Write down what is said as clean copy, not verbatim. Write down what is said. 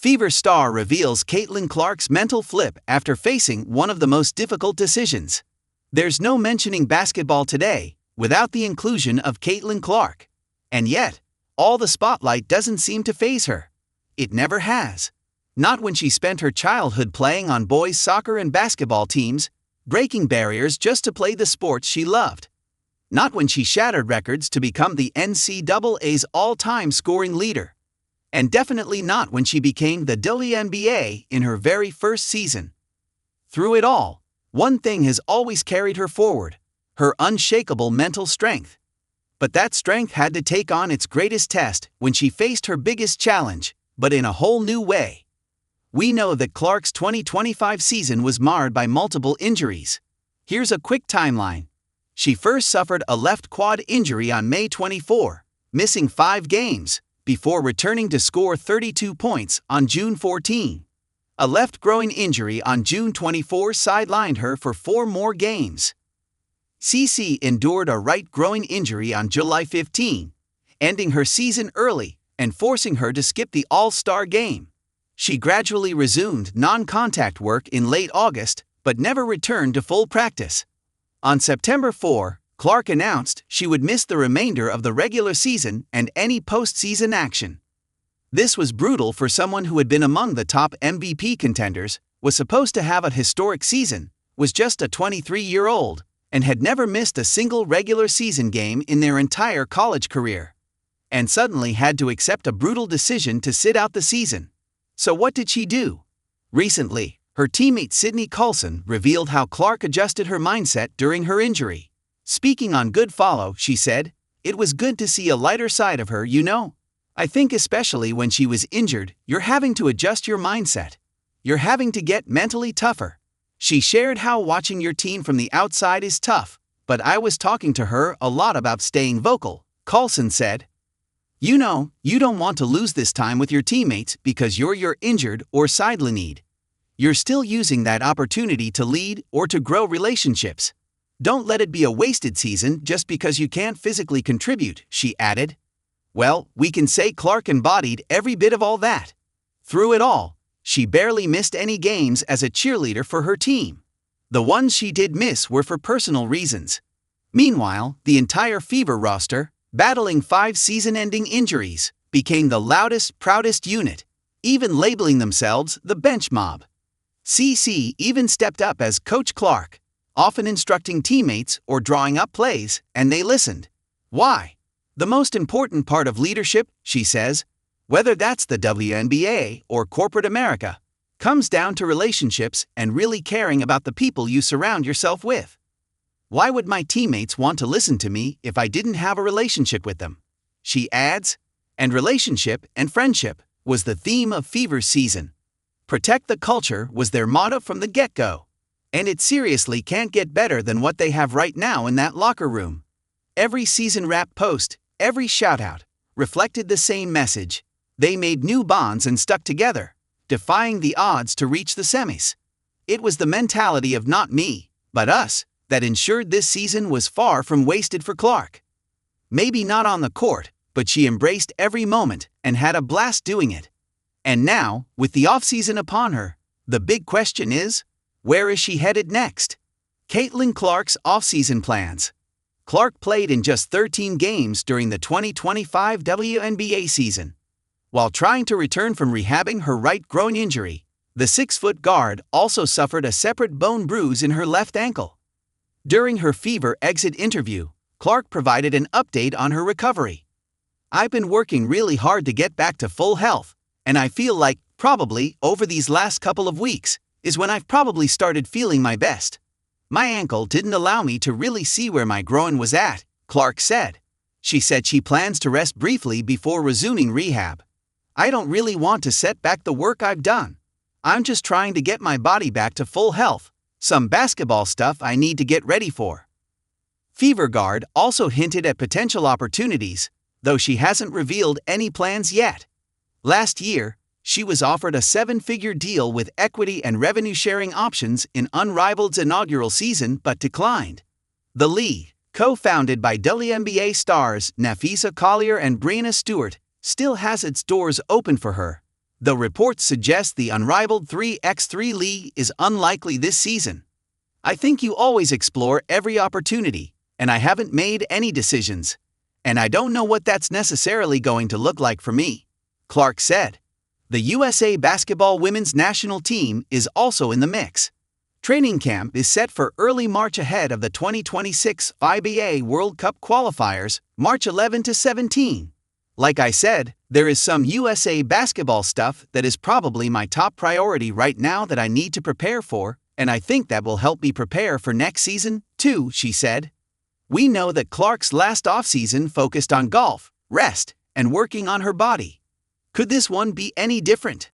Fever star reveals Caitlin Clark's mental flip after facing one of the most difficult decisions. There's no mentioning basketball today without the inclusion of Caitlin Clark. And yet, all the spotlight doesn't seem to faze her. It never has. Not when she spent her childhood playing on boys' soccer and basketball teams, breaking barriers just to play the sports she loved. Not when she shattered records to become the NCAA's all-time scoring leader. And definitely not when she became the WNBA in her very first season. Through it all, one thing has always carried her forward: her unshakable mental strength. But that strength had to take on its greatest test when she faced her biggest challenge, but in a whole new way. We know that Clark's 2025 season was marred by multiple injuries. Here's a quick timeline. She first suffered a left quad injury on May 24, missing 5 games, before returning to score 32 points on June 14. A left groin injury on June 24 sidelined her for 4 more games. CC endured a right groin injury on July 15, ending her season early and forcing her to skip the All-Star game. She gradually resumed non-contact work in late August, but never returned to full practice. On September 4, Clark announced she would miss the remainder of the regular season and any postseason action. This was brutal for someone who had been among the top MVP contenders, was supposed to have a historic season, was just a 23-year-old, and had never missed a single regular season game in their entire college career. And suddenly had to accept a brutal decision to sit out the season. So what did she do? Recently, her teammate Sydney Coulson revealed how Clark adjusted her mindset during her injury. Speaking on Good Follow, she said, "It was good to see a lighter side of her, you know. I think especially when she was injured, you're having to adjust your mindset. You're having to get mentally tougher." She shared how watching your team from the outside is tough, but I was talking to her a lot about staying vocal, Coulson said. "You know, you don't want to lose this time with your teammates because you're injured or sidelined. You're still using that opportunity to lead or to grow relationships. Don't let it be a wasted season just because you can't physically contribute," she added. Well, we can say Clark embodied every bit of all that. Through it all, she barely missed any games as a cheerleader for her team. The ones she did miss were for personal reasons. Meanwhile, the entire Fever roster, battling 5 season-ending injuries, became the loudest, proudest unit, even labeling themselves the bench mob. CC even stepped up as Coach Clark, often instructing teammates or drawing up plays, and they listened. Why? The most important part of leadership, she says, whether that's the WNBA or corporate America, comes down to relationships and really caring about the people you surround yourself with. Why would my teammates want to listen to me if I didn't have a relationship with them? She adds, and relationship and friendship was the theme of Fever's season. Protect the culture was their motto from the get-go. And it seriously can't get better than what they have right now in that locker room. Every season wrap post, every shout-out, reflected the same message. They made new bonds and stuck together, defying the odds to reach the semis. It was the mentality of not me, but us, that ensured this season was far from wasted for Clark. Maybe not on the court, but she embraced every moment and had a blast doing it. And now, with the offseason upon her, the big question is, where is she headed next? Caitlin Clark's offseason plans. Clark played in just 13 games during the 2025 WNBA season. While trying to return from rehabbing her right groin injury, the 6-foot guard also suffered a separate bone bruise in her left ankle. During her Fever exit interview, Clark provided an update on her recovery. "I've been working really hard to get back to full health, and I feel like, probably, over these last couple of weeks, is when I've probably started feeling my best. My ankle didn't allow me to really see where my groin was at," Clark said. She said she plans to rest briefly before resuming rehab. "I don't really want to set back the work I've done. I'm just trying to get my body back to full health, some basketball stuff I need to get ready for." Fever guard also hinted at potential opportunities, though she hasn't revealed any plans yet. Last year, she was offered a 7-figure deal with equity and revenue-sharing options in Unrivalled's inaugural season but declined. The league, co-founded by WNBA stars Nafisa Collier and Breanna Stewart, still has its doors open for her, though reports suggest the unrivaled 3x3 league is unlikely this season. I think you always explore every opportunity, and I haven't made any decisions. And I don't know what that's necessarily going to look like for me, Clark said. The USA basketball women's national team is also in the mix. Training camp is set for early March ahead of the 2026 FIBA World Cup qualifiers, March 11 to 17. Like I said, there is some USA basketball stuff that is probably my top priority right now that I need to prepare for, and I think that will help me prepare for next season, too, she said. We know that Clark's last offseason focused on golf, rest, and working on her body. Could this one be any different?